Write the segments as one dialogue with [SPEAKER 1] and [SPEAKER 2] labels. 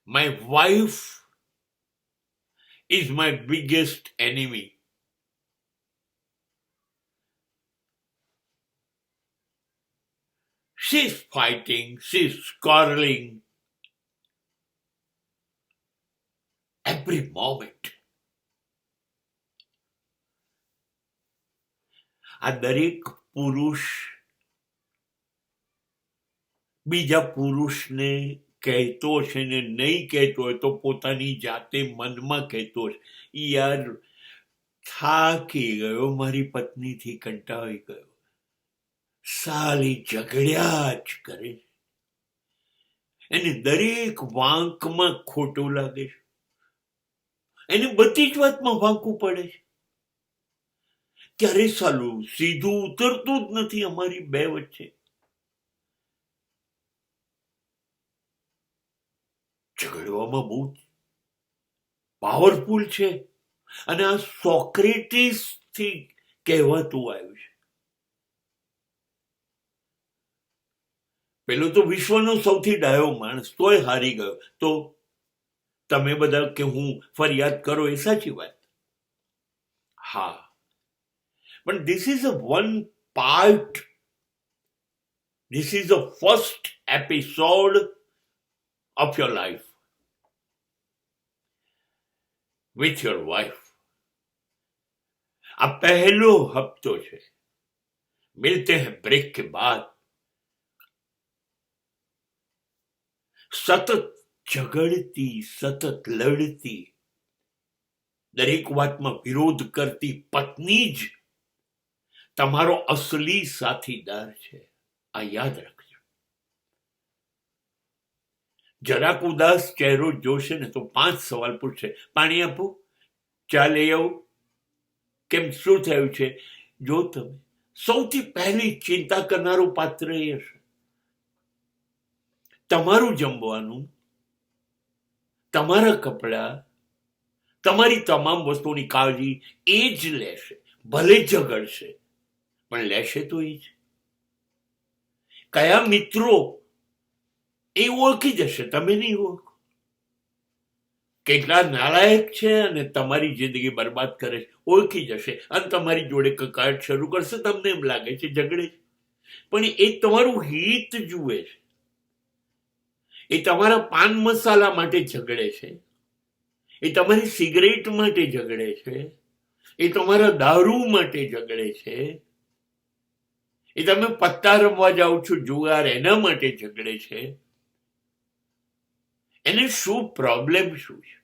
[SPEAKER 1] My wife is my biggest enemy. She's fighting, she's quarreling every moment. આ દરેક પુરુષ બીજા પુરુષને કહેતો છે ને નહીં કહેતો હોય તો પોતાની જાતે મનમાં કહેતો છે, યાર થાકી ગયો, મારી પત્નીથી કંટાળી ગયો, સાલી ઝઘડ્યા જ કરે, એને દરેક વાંકમાં ખોટું લાગે છે, એને બધી જ વાતમાં વાંકવું પડે છે. ત્યારે સાલું સીધું ઉતરતું જ નથી અમારી બે વચ્ચે. ઝઘડવામાં બહુ પાવરફુલ છે અને આ સોક્રેટિસ થી કહેવાતું આવ્યું છે. પેલો તો વિશ્વનો સૌથી ડાયો માણસ, તોય હારી ગયો. તો તમે બધા કે હું ફરિયાદ કરો એ સાચી વાત, હા, પણ this is a one part, this is the first episode of your life with your wife. આ પહેલો હપ્તો છે. મિલતે હૈ બ્રેક કે બાદ. સતત ઝઘડતી, સતત લડતી, દરેક વાતમાં વિરોધ કરતી પત્ની જ તમારો અસલી સાથીદાર છે. આ યાદ રાખજો. જરાક ઉદાસ ચહેરો જોશે ને તો 5 સવાલ પૂછશે. પાણી આપું? ચા લઈ આવું? કેમ, શું થયું છે? જો તમે સૌથી પહેલી ચિંતા કરનારું પાત્ર એ હશે. તમારું જમવાનું, તમારા કપડા, તમારી તમામ વસ્તુની કાળજી એ જ લેશે. ભલે ઝઘડશે પણ લેશે તો એ જ. કયા મિત્રો એ ઓળખી જશે, તમે નહીં ઓળખો. કેટલા નાલાયક છે અને તમારી જિંદગી બરબાદ કરે છે ઓળખી જશે અને તમારી જોડે કકાટ શરૂ કરશે. તમને એમ લાગે છે ઝઘડે છે, પણ એ તમારું હિત જુએ છે. એ તમારા પાન મસાલા માટે ઝઘડે છે, એ તમારી સિગરેટ માટે ઝઘડે છે, એ તમારા દારૂ માટે ઝઘડે છે, એ તમે પત્તા રમવા જાઓ છો જુગાર એના માટે ઝઘડે છે. એને શું પ્રોબ્લેમ શું છે?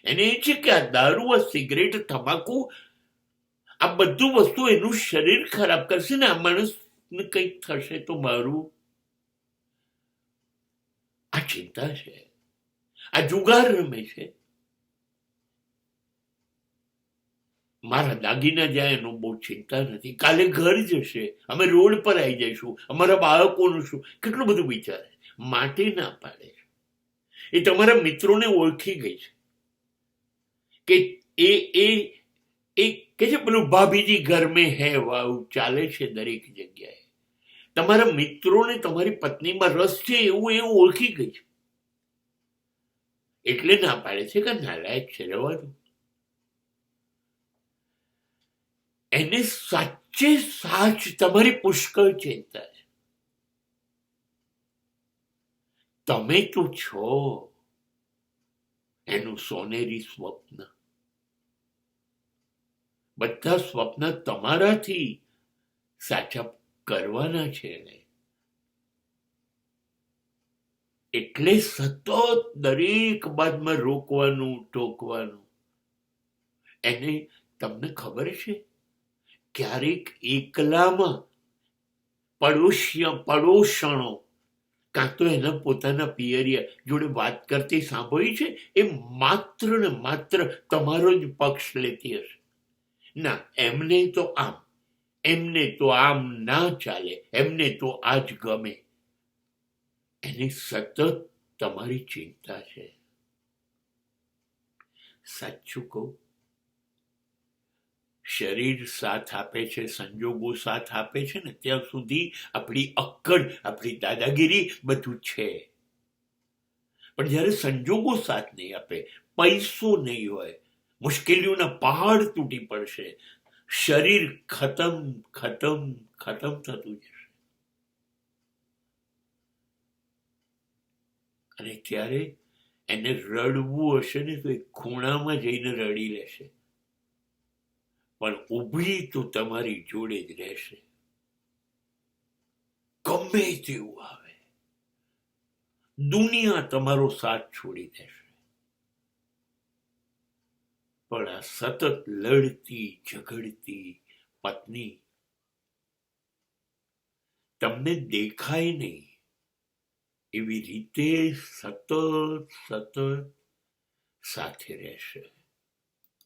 [SPEAKER 1] એને એ છે કે આ દારૂ, આ સિગરેટ, તમાકુ, આ બધું વસ્તુ એનું શરીર ખરાબ કરશે ને આ માણસને કંઈક થશે તો મારું. આ ચિંતા છે. આ જુગાર રમે છે. મારા દાગીના જાય એનું બહુ ચિંતા નથી. કાલે ઘર જશે, અમે રોડ પર આવી જઈશું, અમારા બાળકોનું શું, કેટલું બધું વિચારે. માટે ના પાડે છે. એ તમારા મિત્રોને ઓળખી ગઈ છે કે એ કે છે પેલું ભાભીજી ઘર મેં હે વાવ ચાલે છે દરેક જગ્યાએ. તમારા મિત્રોને તમારી પત્નીમાં રસ છે એવું એ ઓળખી ગઈ છે. એટલે ના પાડે છે કે નાલાયક છે, રહેવાનું. એને સાચે સાચ તમારી પુષ્કળ ચિંતા છે. તમે તો છો એનું સોનેરી સ્વપ્ન. બધા સ્વપ્ન તમારાથી સાચા કરવાના છે એને. એટલે સતત દરેક બાદમાં રોકવાનું, ટોકવાનું. એને તમને ખબર છે ક્યારેક એકલામાં પડોશણો કાં તો એના પોતાના પિયરિયા જોડે વાત કરતી સાંભળી છે? એ માત્ર ને માત્ર તમારો જ પક્ષ લેતી હશે. ના, એમને તો આમ, એમને તો આમ ના ચાલે, એમને તો આ જ ગમે. એની સતત તમારી ચિંતા છે. સાચું કહું, શરીર સાથ આપે છે, સંજોગો સાથ આપે છે ને ત્યાં સુધી આપણી અક્કડ, આપણી દાદાગીરી બધું છે. પણ જ્યારે સંજોગો સાથ નહીં આપે, પૈસો નહીં હોય, મુશ્કેલીઓના પહાડ તૂટી પડશે, શરીર ખતમ ખતમ ખતમ થતું જશે, અને ત્યારે એને રડવું હશે ને તો એ ખૂણામાં જઈને રડી લેશે, પણ ઊભી તો તમારી જોડે જ રહેશે, ગમે તેવું આવે, દુનિયા તમારો સાથ છોડી દેશે, પણ આ સતત લડતી ઝઘડતી પત્ની તમને દેખાય નહીં એવી રીતે સતત સતત સાથે રહેશે.